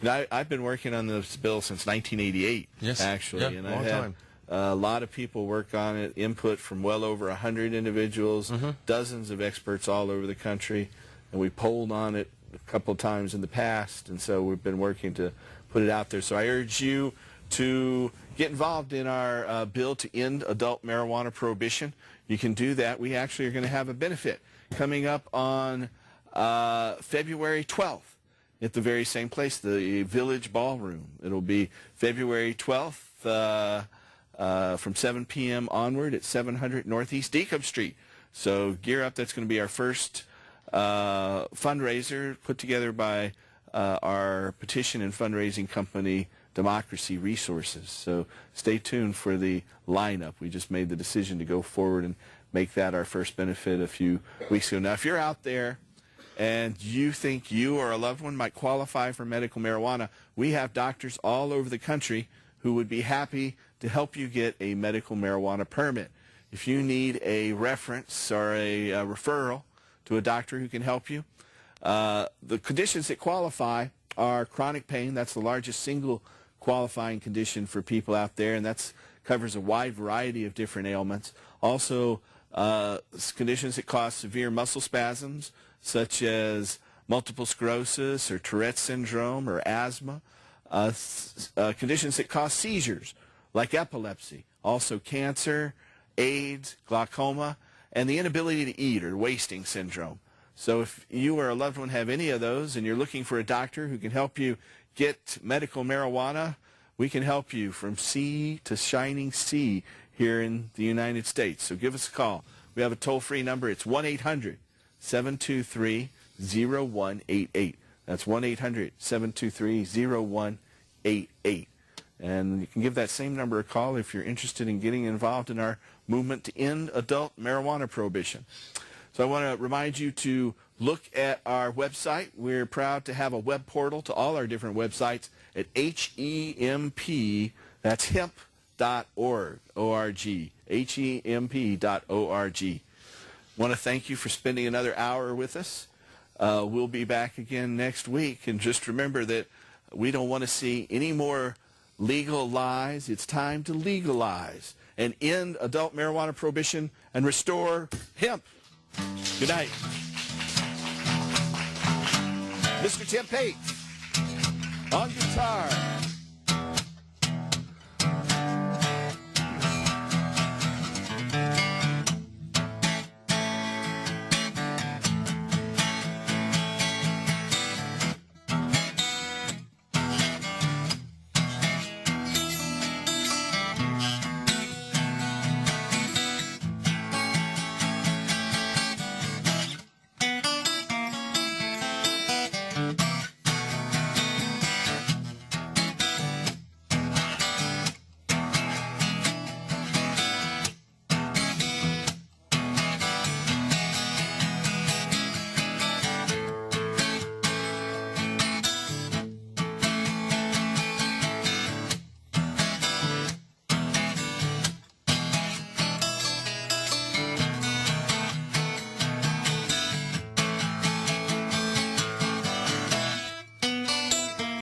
I've been working on this bill since 1988, actually. Yeah, and long I've had time. a lot of people work on it, input from well over 100 individuals, dozens of experts all over the country, and we polled on it a couple of times in the past, and so we've been working to put it out there. So I urge you to get involved in our bill to end adult marijuana prohibition. You can do that. We actually are going to have a benefit coming up on February 12th at the very same place, the Village Ballroom. It'll be February 12th from 7 p.m. onward at 700 Northeast Deacon Street. So gear up. That's going to be our first fundraiser put together by our petition and fundraising company, Democracy Resources. So stay tuned for the lineup. We just made the decision to go forward and make that our first benefit a few weeks ago. Now, if you're out there and you think you or a loved one might qualify for medical marijuana, we have doctors all over the country who would be happy to help you get a medical marijuana permit. If you need a reference or a referral to a doctor who can help you, the conditions that qualify are chronic pain. That's the largest single qualifying condition for people out there, and that covers a wide variety of different ailments. Also, conditions that cause severe muscle spasms, such as multiple sclerosis or Tourette's syndrome or asthma. Conditions that cause seizures, like epilepsy. Also cancer, AIDS, glaucoma, and the inability to eat or wasting syndrome. So if you or a loved one have any of those and you're looking for a doctor who can help you get medical marijuana, we can help you from sea to shining sea here in the United States. So give us a call. We have a toll-free number. It's 1-800-723-0188. That's 1-800-723-0188. And you can give that same number a call if you're interested in getting involved in our movement to end adult marijuana prohibition. So I want to remind you to look at our website. We're proud to have a web portal to all our different websites at HEMP, that's hemp.org, O-R-G, HEMP.org. I want to thank you for spending another hour with us. We'll be back again next week. And just remember that we don't want to see any more legal lies. It's time to legalize and end adult marijuana prohibition and restore hemp. Good night. Mr. Tim Pate on guitar.